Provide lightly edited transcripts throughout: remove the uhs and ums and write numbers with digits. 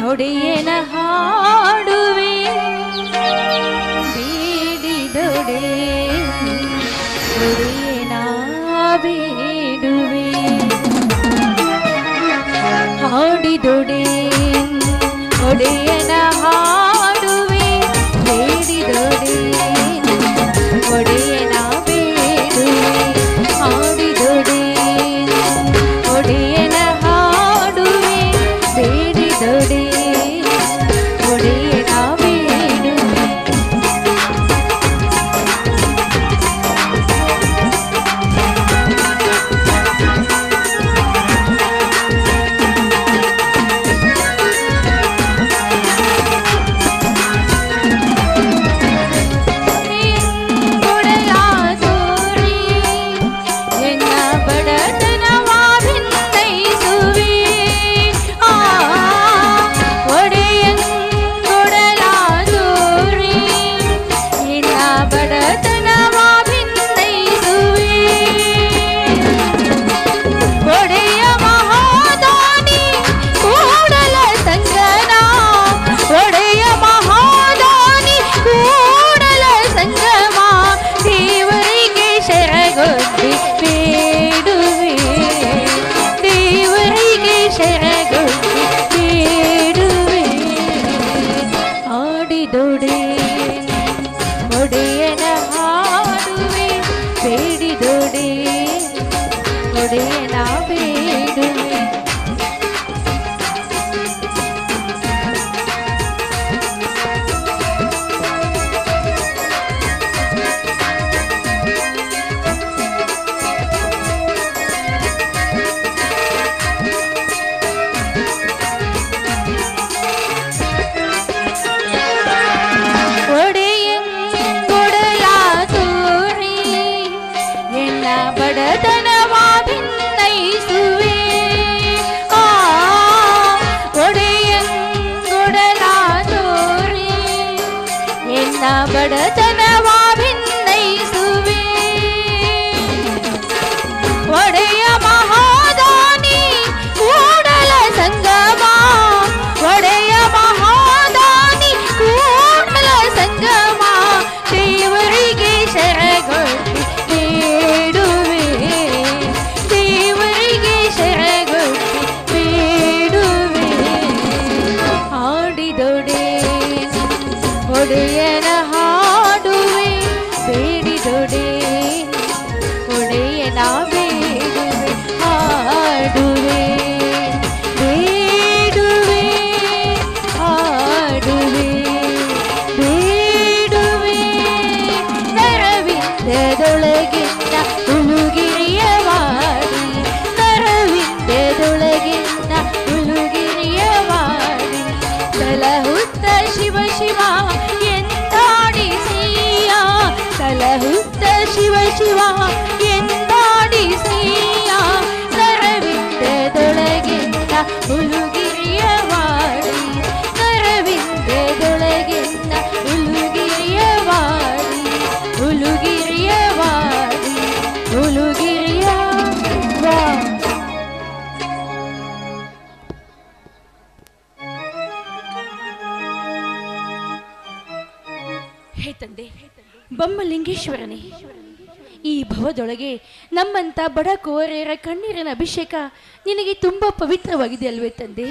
ಒಡೆಯನ ಹಾಡುವೆ ಬೇಡಿದೊಡೆ ಒಡೆಯನ ಬೇಡುವೆ ಹಾಡಿದೊಡೆ ಒಡೆಯನ ಹಾಡುವೆ ಬೇಡಿದೊಡೆ ಒಡೆಯನ ಬೇಡುವೆ ಹಾಡಿದೊಡೆ ಒಡೆಯನ ಹಾಡುವೆ ಬೇಡಿದೊಡೆ ಒಡೆಯನ ಬೇಡುವೆ ಬಡತನವ ಭಿನ್ನೈಸುವೆ ಒಡೆಯ ಮಹಾದಾನಿ ಕೂಡಲ ಸಂಗಮ ಒಡೆಯ ಮಹಾದಾನಿ ಕೂಡಲ ಸಂಗಮ ದೇವರಿಗೆ ಶರಣಗೊತ್ತಿ ಬೇಡುವೆ ದೇವರಿಗೆ ಶರಣಗೊತ್ತಿ ಬೇಡುವೆ ಹಾಡಿದೊಡೆ ಒಡೆಯನ ಹಾಡುವೆ ಬೇಡಿದೊಡೆ ಒಡೆಯನ ಬೇಡುವೆ ಹಾಡುವೆ ಬೇಡುವೆ ಹಾಡುವೆ ಬೇಡುವೆ ನರವಿಂದದೊಳಗಿನ ಹುಲುಗಿರಿಯ ವಾಡಿ ನರವಿಂದದೊಳಗಿನ ಹುಲುಗಿರಿಯ ವಾಡಿ ಸಲಹುತ್ತ ಶಿವ ಶಿವ ಎಂದಾಡಿಸಿಯ ಸಲಹುತ್ತ ಶಿವ ಶಿವ ಎಂದಾಡಿಸಿಯ ನರವಿಂದದೊಳಗಿಂದ ಹುಲುಗಿರಿಯ ವಾಡಿ ನರವಿಂದದೊಳಗಿಂದ ಹುಲುಗಿರಿಯ ವಾಡಿ ಹುಲುಗಿರಿಯ ವಾಡಿ ಹುಲುಗಿರಿಯ ವಾಡಿ. ಹೇ ತಂದೆ ಬೊಮ್ಮಲಿಂಗೇಶ್ವರನೇ, ಈ ಭವದೊಳಗೆ ನಮ್ಮಂತ ಬಡ ಕೋರೆಯರ ಕಣ್ಣೀರಿನ ಅಭಿಷೇಕ ನಿನಗೆ ತುಂಬಾ ಪವಿತ್ರವಾಗಿದೆ ಅಲ್ವೇ ತಂದೆ?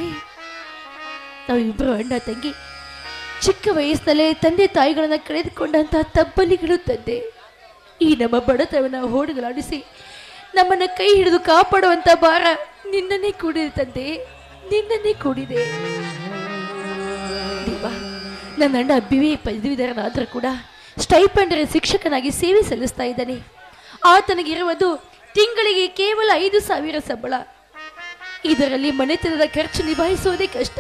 ನಾವಿಬ್ಬರು ಅಣ್ಣ ತಂಗಿ ಚಿಕ್ಕ ವಯಸ್ಸಿನಲ್ಲೇ ತಂದೆ ತಾಯಿಗಳನ್ನ ಕಳೆದುಕೊಂಡಂತಹ ತಬ್ಬಲಿಗಳು ತಂದೆ. ಈ ನಮ್ಮ ಬಡತನವನ್ನು ಹೋಡಲಾಡಿಸಿ ನಮ್ಮನ್ನ ಕೈ ಹಿಡಿದು ಕಾಪಾಡುವಂತ ಭಾರ ನಿನ್ನನ್ನೇ ಕೂಡಿದೆ ತಂದೆ, ನಿನ್ನನ್ನೇ ಕೂಡಿದೆ. ನನ್ನ ಅಣ್ಣ BA ಪದವೀಧರನಾದರೂ ಕೂಡ ಸ್ಟೈಪೆಂಡರ್ ಶಿಕ್ಷಕನಾಗಿ ಸೇವೆ ಸಲ್ಲಿಸ್ತಾ ಇದ್ದಾನೆ. ಆತನಿಗಿರುವುದು ತಿಂಗಳಿಗೆ ಕೇವಲ 5,000 ಸಂಬಳ. ಇದರಲ್ಲಿ ಮನೆತನದ ಖರ್ಚು ನಿಭಾಯಿಸುವುದೇ ಕಷ್ಟ.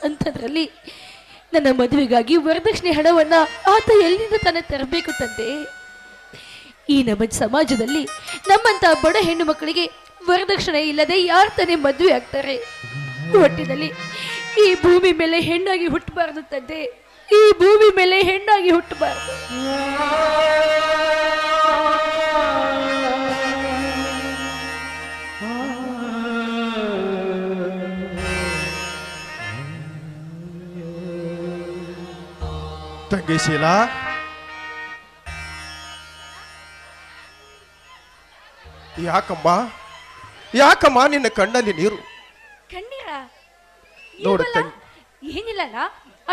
ಅಂಥದ್ರಲ್ಲಿ ನನ್ನ ಮದುವೆಗಾಗಿ ವರದಕ್ಷಿಣೆ ಹಣವನ್ನ ಆತ ಎಲ್ಲಿಂದ ತಾನೇ ತರಬೇಕು ತಂದೆ? ಈ ನಮ್ಮ ಸಮಾಜದಲ್ಲಿ ನಮ್ಮಂತ ಬಡ ಹೆಣ್ಣು ಮಕ್ಕಳಿಗೆ ವರದಕ್ಷಿಣೆ ಇಲ್ಲದೆ ಯಾರು ತಾನೇ ಮದುವೆ ಆಗ್ತಾರೆ? ಒಟ್ಟಿನಲ್ಲಿ ಈ ಭೂಮಿ ಮೇಲೆ ಹೆಣ್ಣಾಗಿ ಹುಟ್ಟಬಾರದು ತಂದೆ, ಈ ಭೂಮಿ ಮೇಲೆ ಹೆಣ್ಣಾಗಿ ಹುಟ್ಟಬಾರದು. ತಂಗಿ ಶೀಲಾ, ಯಾಕಮ್ಮ ನಿನ್ನ ಕಣ್ಣಲ್ಲಿ ನೀರು? ಕಣ್ಣೀರ? ನೋಡು ಏನಿಲ್ಲ,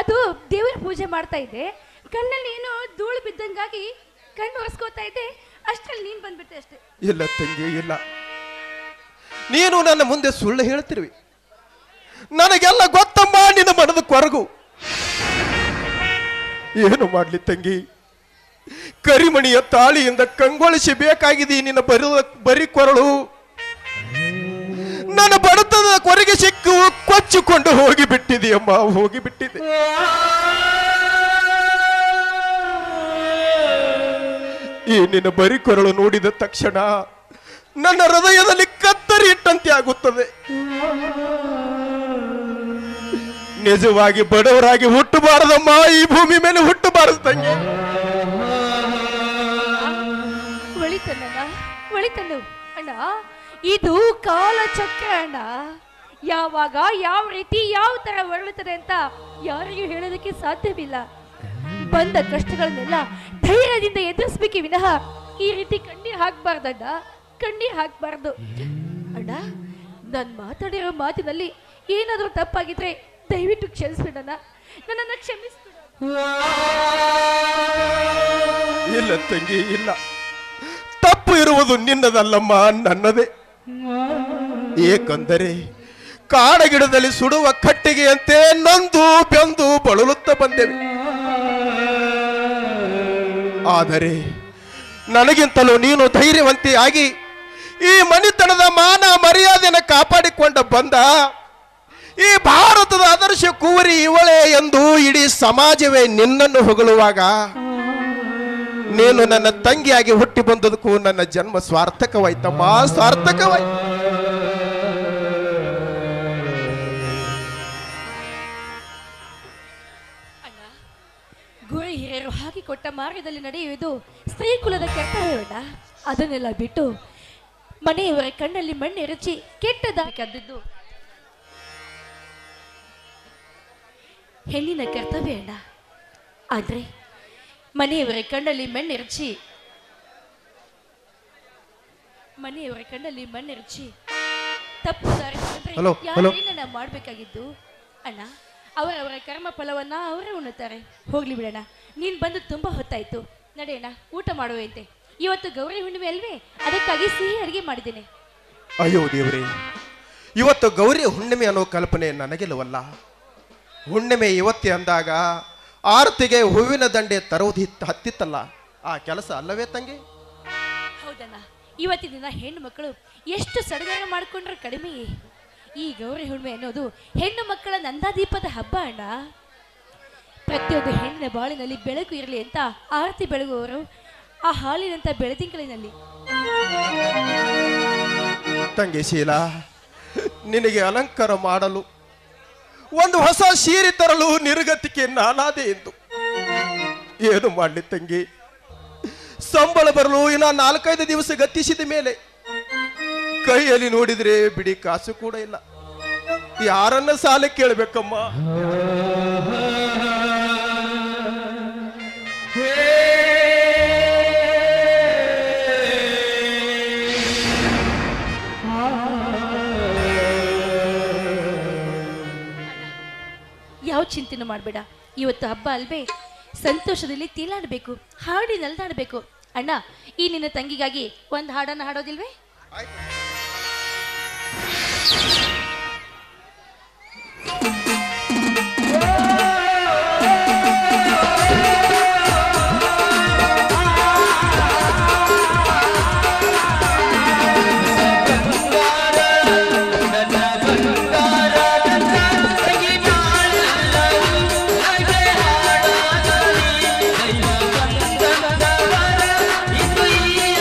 ಅದು ದೇವರ ಪೂಜೆ ಮಾಡ್ತಾ ಇದ್ದೆ, ಕಣ್ಣಲ್ಲಿ ಏನೋ ಧೂಳು ಬಿದ್ದಂಗಾಗಿ ಕಣ್ಣು ಒರೆಸ್ಕೋತಾ ಇದ್ದೆ, ಅಷ್ಟರಲ್ಲಿ ನೀನ್ ಬಂದ್ಬಿಟ್ಟೆ ಅಷ್ಟೇ. ಇಲ್ಲ ತಂಗಿ, ಇಲ್ಲ, ನೀನು ನನ್ನ ಮುಂದೆ ಸುಳ್ಳು ಹೇಳ್ತಿರುವಿ. ನನಗೆಲ್ಲ ಗೊತ್ತಮ್ಮ ನಿನ್ನ ಮನದ ಕೊರಗು. ಏನು ಮಾಡ್ಲಿ ತಂಗಿ, ಕರಿಮಣಿಯ ತಾಳಿಯಿಂದ ಕಂಗೊಳಿಸಿ ಬೇಕಾಗಿದೆ ನಿನ್ನ ಬರಿ ಕೊರಳು. ನನ್ನ ಬಡತದ ಕೊರಗೆ ಸಿಕ್ಕು ಕೊಚ್ಚಿಕೊಂಡು ಹೋಗಿಬಿಟ್ಟಿದೆಯಮ್ಮ, ಹೋಗಿಬಿಟ್ಟಿದೆ. ಈ ನಿನ್ನ ಬರಿ ಕೊರಳು ನೋಡಿದ ತಕ್ಷಣ ನನ್ನ ಹೃದಯದಲ್ಲಿ ಕತ್ತರಿ ಇಟ್ಟಂತೆ ಆಗುತ್ತದೆ. ನಿಜವಾಗಿ ಬಡವರಾಗಿ ಹುಟ್ಟಬಾರದಮ್ಮ, ಈ ಭೂಮಿ ಮೇಲೆ ಹುಟ್ಟಬಾರದು ತಂಗಿ. ಒಳಿತಣ್ಣ, ಅಣ್ಣ, ಇದು ಕಾಲಚಕ್ರ ಅಣ್ಣ. ಯಾವಾಗ ಯಾವ ರೀತಿ ಯಾವ ತರ ಹೊರಳುತ್ತದೆ ಅಂತ ಯಾರಿಗೂ ಹೇಳೋದಕ್ಕೆ ಸಾಧ್ಯವಿಲ್ಲ. ಬಂದ ಕಷ್ಟಗಳನ್ನೆಲ್ಲ ಧೈರ್ಯದಿಂದ ಎದುರಿಸ್ಬೇಕೆ ವಿನಃ ಈ ರೀತಿ ಕಣ್ಣೀರ್ ಹಾಕ್ಬಾರ್ದಣ್ಣ, ಕಣ್ಣೀರ್ ಹಾಕ್ಬಾರ್ದು ಅಣ್ಣ. ನಾನು ಮಾತಾಡಿರೋ ಮಾತಿನಲ್ಲಿ ಏನಾದರೂ ತಪ್ಪಾಗಿದ್ರೆ ದಯವಿಟ್ಟು ಕ್ಷಮಿಸ್ಬಿಡಣ್ಣ, ನನ್ನನ್ನು ಕ್ಷಮಿಸ್ಬಿಡ. ಇಲ್ಲ ತಂಗಿ, ಇಲ್ಲ, ತಪ್ಪು ಇರುವುದು ನಿನ್ನದಲ್ಲಮ್ಮ, ನನ್ನದೇ. ಏಕೆಂದರೆ ಕಾಡಗಿಡದಲ್ಲಿ ಸುಡುವ ಕಟ್ಟಿಗೆಯಂತೆ ನೊಂದು ಬೆಂದು ಬಳಲುತ್ತಾ ಬಂದೆವು. ಆದರೆ ನನಗಿಂತಲೂ ನೀನು ಧೈರ್ಯವಂತಿಯಾಗಿ ಈ ಮನೆತನದ ಮಾನ ಮರ್ಯಾದೆಯನ್ನು ಕಾಪಾಡಿಕೊಂಡ ಬಂದ ಈ ಭಾರತದ ಆದರ್ಶ ಕುವರಿ ಇವಳೇ ಎಂದು ಇಡೀ ಸಮಾಜವೇ ನಿನ್ನನ್ನು ಹೊಗಳುವಾಗ ನೀನು ನನ್ನ ತಂಗಿಯಾಗಿ ಹುಟ್ಟಿ ಬಂದದಕ್ಕೂ ನನ್ನ ಜನ್ಮ ಸಾರ್ಥಕವಾಯ್ತಮ್ಮ, ಸಾರ್ಥಕವಾಯ್ತು. ಗುರು ಹಿರಿಯರು ಹಾಕಿಕೊಟ್ಟ ಮಾರ್ಗದಲ್ಲಿ ನಡೆಯುವುದು ಸ್ತ್ರೀ ಕುಲದ ಕರ್ತವ್ಯವನ್ನ. ಅದನ್ನೆಲ್ಲ ಬಿಟ್ಟು ಮನೆಯವರ ಕಣ್ಣಲ್ಲಿ ಮಣ್ಣೆರಚಿ ಕೆಟ್ಟದಾಗಿದ್ದು ಹೆಣ್ಣಿನ ಕರ್ತವ್ಯ ಅಣ್ಣ. ಆದ್ರೆ ಮನೆಯವರ ಕಣ್ಣಲ್ಲಿ ಮಣ್ಣೆರಚಿ ತಪ್ಪು ದಾರಿ ಯಾರೇನ ಮಾಡ್ಬೇಕಾಗಿದ್ದು ಅಣ್ಣ. ಅವರವರ ಕರ್ಮ ಫಲವನ್ನ ಅವರೇ ಉಣ್ಣುತ್ತಾರೆ. ಹೋಗ್ಲಿ ಬಿಡೋಣ, ನೀನ್ ಬಂದು ತುಂಬಾ ಹೊತ್ತಾಯ್ತು, ನಡೆಯೋಣ, ಊಟ ಮಾಡುವಂತೆ. ಇವತ್ತು ಗೌರಿ ಹುಣ್ಣಿಮೆ ಅಲ್ವೇ, ಅದಕ್ಕಾಗಿ ಸಿಹಿ ಅಡುಗೆ ಮಾಡಿದ್ದೇನೆ. ಅಯ್ಯೋ ದೇವರೇ, ಇವತ್ತು ಗೌರಿ ಹುಣ್ಣಿಮೆ ಅನ್ನೋ ಕಲ್ಪನೆ ನನಗಿಲ್ಲವಲ್ಲ. ಹುಣ್ಣಿಮೆ ಇವತ್ತೇ ಅಂದಾಗ ಆರತಿಗೆ ಹೂವಿನ ದಂಡೆ ತರುವುದು ಹತ್ತಿತ್ತಲ್ಲ, ಆ ಕೆಲಸ ಅಲ್ಲವೇ ತಂಗಿ? ಹೌದಣ್ಣ, ಇವತ್ತಿನ ದಿನ ಹೆಣ್ಣು ಮಕ್ಕಳು ಎಷ್ಟು ಸಡಗರ ಮಾಡಿಕೊಂಡ್ರೆ ಕಡಿಮೆಯೇ. ಈ ಗೌರಿ ಹುಣ್ಣಿಮೆ ಅನ್ನೋದು ಹೆಣ್ಣು ಮಕ್ಕಳ ನಂದಾದೀಪದ ಹಬ್ಬ ಅಣ್ಣ. ಪ್ರತಿಯೊಂದು ಹೆಣ್ಣಿನ ಬಾಳಿನಲ್ಲಿ ಬೆಳಕು ಇರಲಿ ಅಂತ ಆರತಿ ಬೆಳಗುವವರು ಆ ಹಾಲಿನಂತ ಬೆಳದಿಂಗಳಿನಲ್ಲಿ. ತಂಗಿ ಶೀಲಾ, ನಿನಗೆ ಅಲಂಕಾರ ಮಾಡಲು ಒಂದು ಹೊಸ ಸೀರೆ ತರಲು ನಿರ್ಗತಿಕೆ ನಾನಾದೆ ಎಂದು. ಏನು ಮಾಡಲಿ ತಂಗಿ, ಸಂಬಳ ಬರಲು ಇನ್ನ 4-5 ದಿವಸ ಗತಿಸಿದ ಮೇಲೆ ಕೈಯಲ್ಲಿ ನೋಡಿದ್ರೆ ಬಿಡಿ ಕಾಸು ಕೂಡ ಇಲ್ಲ. ಯಾರನ್ನ ಸಾಲ ಕೇಳಬೇಕಮ್ಮ? ಯಾವ ಚಿಂತೆನೂ ಮಾಡಬೇಡ, ಇವತ್ತು ಹಬ್ಬ ಅಲ್ವೇ, ಸಂತೋಷದಲ್ಲಿ ತೇಲಾಡಬೇಕು, ಹಾಡಿ ನಲ್ದಾಡಬೇಕು. ಅಣ್ಣ, ಈ ನಿನ್ನ ತಂಗಿಗಾಗಿ ಒಂದು ಹಾಡನ್ನು ಹಾಡೋದಿಲ್ವೇ? ಈ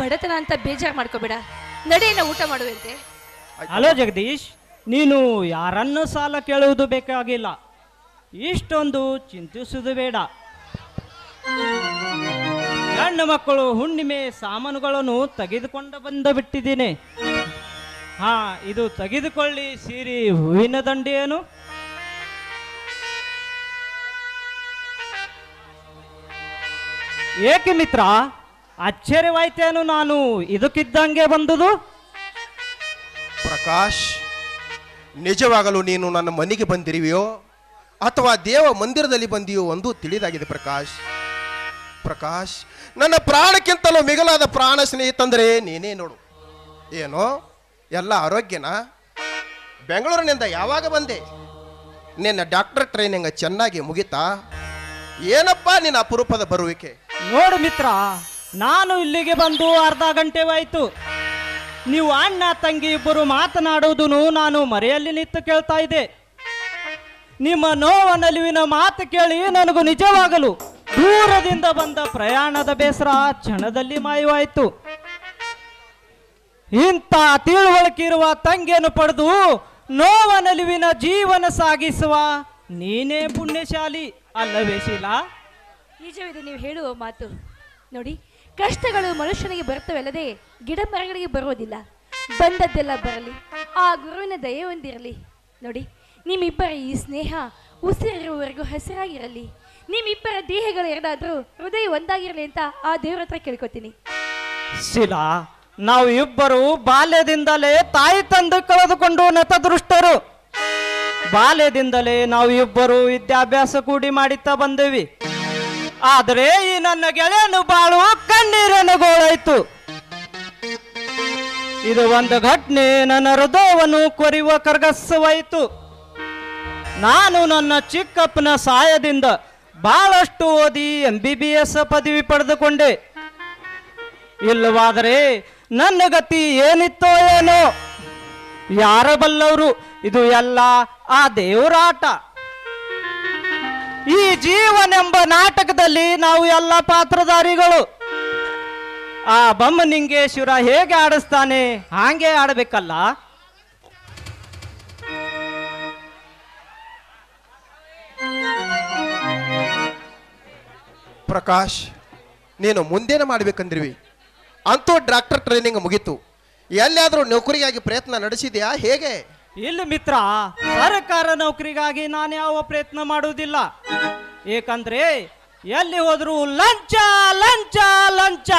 ಬಡತನ ಅಂತ ಬೇಜಾರು ಮಾಡ್ಕೋಬೇಡ, ನಡೆಯನ್ನ ಊಟ ಮಾಡುವಂತೆ. ಹಲೋ ಜಗದೀಶ್, ನೀನು ಯಾರನ್ನು ಸಾಲ ಕೇಳುವುದು ಬೇಕಾಗಿಲ್ಲ, ಇಷ್ಟೊಂದು ಚಿಂತಿಸುವುದು ಬೇಡ. ಹೆಣ್ಣು ಮಕ್ಕಳು ಹುಣ್ಣಿಮೆ ಸಾಮಾನುಗಳನ್ನು ತೆಗೆದುಕೊಂಡು ಬಂದು ಬಿಟ್ಟಿದ್ದೀನಿ. ಹಾ, ಇದು ತೆಗೆದುಕೊಳ್ಳಿ. ಸೀರೆ ಹೂವಿನ ದಂಡೆಯೇನು? ಏಕೆ ಮಿತ್ರ, ಆಶ್ಚರ್ಯವಾಯ್ತೇನು ನಾನು ಇದಕ್ಕಿದ್ದಂಗೆ ಬಂದುದು? ಪ್ರಕಾಶ್, ನಿಜವಾಗಲೂ ನೀನು ನನ್ನ ಮನೆಗೆ ಬಂದಿರುವೆಯೋ ಅಥವಾ ದೇವ ಮಂದಿರದಲ್ಲಿ ಬಂದಿಯೋ ಒಂದು ತಿಳಿದಾಗಿದೆ. ಪ್ರಕಾಶ್, ಪ್ರಕಾಶ್, ನನ್ನ ಪ್ರಾಣಕ್ಕಿಂತಲೂ ಮಿಗಿಲಾದ ಪ್ರಾಣ ಸ್ನೇಹಿತಂದ್ರೆ ನೀನೇ ನೋಡು. ಏನೋ ಎಲ್ಲ ಆರೋಗ್ಯನಾ? ಬೆಂಗಳೂರಿನಿಂದ ಯಾವಾಗ ಬಂದೆ? ನಿನ್ನ ಡಾಕ್ಟರ್ ಟ್ರೈನಿಂಗ್ ಚೆನ್ನಾಗಿ ಮುಗಿತಾ? ಏನಪ್ಪ ನಿನ್ನ ಅಪರೂಪದ ಬರುವಿಕೆ? ನೋಡು ಮಿತ್ರ, ನಾನು ಇಲ್ಲಿಗೆ ಬಂದು ಅರ್ಧ ಗಂಟೆವಾಯಿತು. ನೀವು ಅಣ್ಣ ತಂಗಿ ಇಬ್ಬರು ಮಾತನಾಡುವುದನ್ನು ನಾನು ಮರೆಯಲ್ಲಿ ನಿಂತು ಕೇಳ್ತಾ ಇದ್ದೆ. ನಿಮ್ಮ ನೋವ ನಲಿವಿನ ಮಾತು ಕೇಳಿ ನನಗೂ ನಿಜವಾಗಲು ದೂರದಿಂದ ಬಂದ ಪ್ರಯಾಣದ ಬೇಸರ ಕ್ಷಣದಲ್ಲಿ ಮಾಯವಾಯಿತು. ಇಂಥ ತಿಳುವಳಿಕೆ ಇರುವ ತಂಗಿಯನ್ನು ಪಡೆದು ನೋವ ನಲಿವಿನ ಜೀವನ ಸಾಗಿಸುವ ನೀನೇ ಪುಣ್ಯಶಾಲಿ ಅಲ್ಲವೇ ಶೀಲಾ? ನಿಜವಿದೆ ನೀವು ಹೇಳುವ ಮಾತು. ನೋಡಿ, ಕಷ್ಟಗಳು ಮನುಷ್ಯನಿಗೆ ಬರ್ತವಲ್ಲದೆ ಗಿಡ ಮರಗಳಿಗೆ ಬರುವುದಿಲ್ಲ. ಬಂದದ್ದೆಲ್ಲ ಬರಲಿ, ಆ ಗುರುವಿನ ದಯೆ ಹೊಂದಿರಲಿ. ನೋಡಿ, ನಿಮ್ಮಿಬ್ಬರ ಈ ಸ್ನೇಹ ಉಸಿರಿರುವವರೆಗೂ ಹಸಿರಾಗಿರಲಿ. ನಿಮ್ಮಿಬ್ಬರ ದೇಹಗಳು ಎರಡಾದ್ರೂ ಹೃದಯ ಒಂದಾಗಿರಲಿ ಅಂತ ಆ ದೇವರ ಹತ್ರ ಕೇಳ್ಕೊತೀನಿ. ಶೀಲಾ, ನಾವು ಇಬ್ಬರು ಬಾಲ್ಯದಿಂದಲೇ ತಾಯಿ ತಂದೆ ಕಳೆದುಕೊಂಡು ನತದೃಷ್ಟರು. ಬಾಲ್ಯದಿಂದಲೇ ನಾವು ಇಬ್ಬರು ವಿದ್ಯಾಭ್ಯಾಸ ಕೂಡಿ ಮಾಡುತ್ತಾ ಬಂದೇವಿ. ಆದರೆ ಈ ನನ್ನ ಗೆಳೆಯನು ಬಾಳು ಕಣ್ಣೀರನ್ನು ಗೋಳಾಯ್ತು. ಇದು ಒಂದು ಘಟನೆ ನನ್ನ ಹೃದಯವನ್ನು ಕೊರೆಯುವ ಕರ್ಗಸವಾಯಿತು. ನಾನು ನನ್ನ ಚಿಕ್ಕಪ್ಪನ ಸಹಾಯದಿಂದ ಬಹಳಷ್ಟು ಓದಿ MBBS ಪದವಿ ಪಡೆದುಕೊಂಡೆ. ಇಲ್ಲವಾದರೆ ನನ್ನ ಗತಿ ಏನಿತ್ತೋ ಏನೋ, ಯಾರ ಬಲ್ಲವರು. ಇದು ಎಲ್ಲ ಆ ದೇವರಾಟ. ಈ ಜೀವನೆಂಬ ನಾಟಕದಲ್ಲಿ ನಾವು ಎಲ್ಲ ಪಾತ್ರಧಾರಿಗಳು. ಆ ಬೊಮ್ಮಲಿಂಗೇಶ್ವರ ಹೇಗೆ ಆಡಿಸ್ತಾನೆ ಹಾಗೆ ಆಡಬೇಕಲ್ಲ. ಪ್ರಕಾಶ್, ನೀನು ಮುಂದೇನು ಮಾಡ್ಬೇಕಂದ್ರಿವಿ? ಅಂತೂ ಡಾಕ್ಟರ್ ಟ್ರೈನಿಂಗ್ ಮುಗೀತು. ಎಲ್ಲಿಯಾದರೂ ನೌಕರಿಗಾಗಿ ಪ್ರಯತ್ನ ನಡೆಸಿದ್ಯಾ? ಹೇಗೆ? ಇಲ್ಲ ಮಿತ್ರ, ಸರ್ಕಾರ ನೌಕರಿಗಾಗಿ ನಾನು ಯಾವ ಪ್ರಯತ್ನ ಮಾಡುವುದಿಲ್ಲ. ಏಕೆಂದ್ರೆ ಎಲ್ಲಿ ಹೋದ್ರು ಲಂಚ ಲಂಚ ಲಂಚ.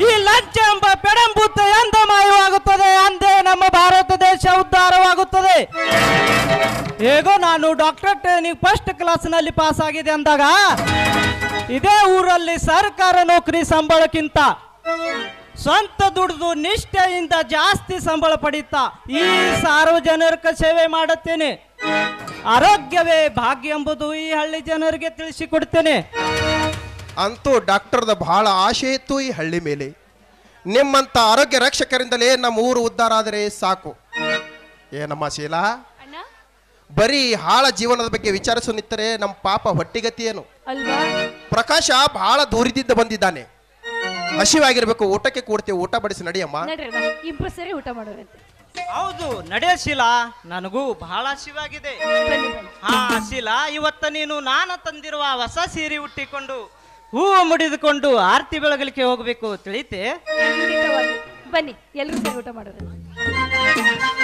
ಈ ಲಂಚ ಶಿಕ್ಷೆ ಎಂಬ ಪೆಡಂಬುತ್ತ ಎಂದ ಮಾಯವಾಗುತ್ತದೆ ಅಂದೇ ನಮ್ಮ ಭಾರತ ದೇಶ ಉದ್ಧಾರವಾಗುತ್ತದೆ. ಹೇಗೋ ನಾನು ಡಾಕ್ಟರ್ ಟ್ರೈನಿಂಗ್ ಫಸ್ಟ್ ಕ್ಲಾಸ್ನಲ್ಲಿ ಪಾಸ್ ಆಗಿದೆ ಅಂದಾಗ ಇದೇ ಊರಲ್ಲಿ ಸರ್ಕಾರ ನೌಕರಿ ಸಂಬಳಕ್ಕಿಂತ ಸ್ವಂತ ದುಡಿದು ನಿಷ್ಠೆಯಿಂದ ಜಾಸ್ತಿ ಸಂಬಳ ಪಡೀತಾ ಈ ಸಾರ್ವಜನಿಕ ಸೇವೆ ಮಾಡುತ್ತೇನೆ. ಆರೋಗ್ಯವೇ ಭಾಗ್ಯ ಎಂಬುದು ಈ ಹಳ್ಳಿ ಜನರಿಗೆ ತಿಳಿಸಿಕೊಡ್ತೇನೆ. ಅಂತೂ ಡಾಕ್ಟರ್ದ ಬಹಳ ಆಶೆ ಇತ್ತು ಈ ಹಳ್ಳಿ ಮೇಲೆ. ನಿಮ್ಮಂತ ಆರೋಗ್ಯ ರಕ್ಷಕರಿಂದಲೇ ನಮ್ಮ ಊರು ಉದ್ಧಾರ ಆದರೆ ಸಾಕು. ಏನಮ್ಮ ಶೀಲಾ, ಅಣ್ಣ ಬರೀ ಹಾಳ ಜೀವನದ ಬಗ್ಗೆ ವಿಚಾರಿಸು ನಿತ್ತರೆ ನಮ್ಮ ಪಾಪ ಹೊಟ್ಟಿಗತಿ ಏನು? ಅಲ್ವಾ? ಪ್ರಕಾಶ ಬಹಳ ದೂರದಿಂದ ಬಂದಿದ್ದಾನೆ. ಹಸಿವಾಗಿರ್ಬೇಕು, ಊಟಕ್ಕೆ ಕೂಡ್ತೇವೆ, ಊಟ ಬಡಿಸಿ ನಡಿಯಮ್ಮ. ನಡ್ರಣ್ಣ, ಇಬ್ರು ಸೇರಿ ಊಟ ಮಾಡೋರಂತೆ. ಹೌದು ನಡೆಯ ಶೀಲಾ, ನನಗೂ ಬಹಳ ಹಸಿವಾಗಿದೆ. ಬನ್ನಿ ಬನ್ನಿ. ಹಾ ಶೀಲಾ, ಇವತ್ತ ನೀನು ನಾನು ತಂದಿರುವ ಹೊಸ ಸೀರೆ ಉಟ್ಟಿಕೊಂಡು ಹೂವು ಮುಡಿದುಕೊಂಡು ಆರತಿ ಬೆಳಗಲಿಕ್ಕೆ ಹೋಗ್ಬೇಕು ತಿಳಿತೆ. ಖಂಡಿತವಾಗಿ. ಬನ್ನಿ, ಎಲ್ಲರೂ ಸೇರಿ ಊಟ ಮಾಡೋರಂತೆ.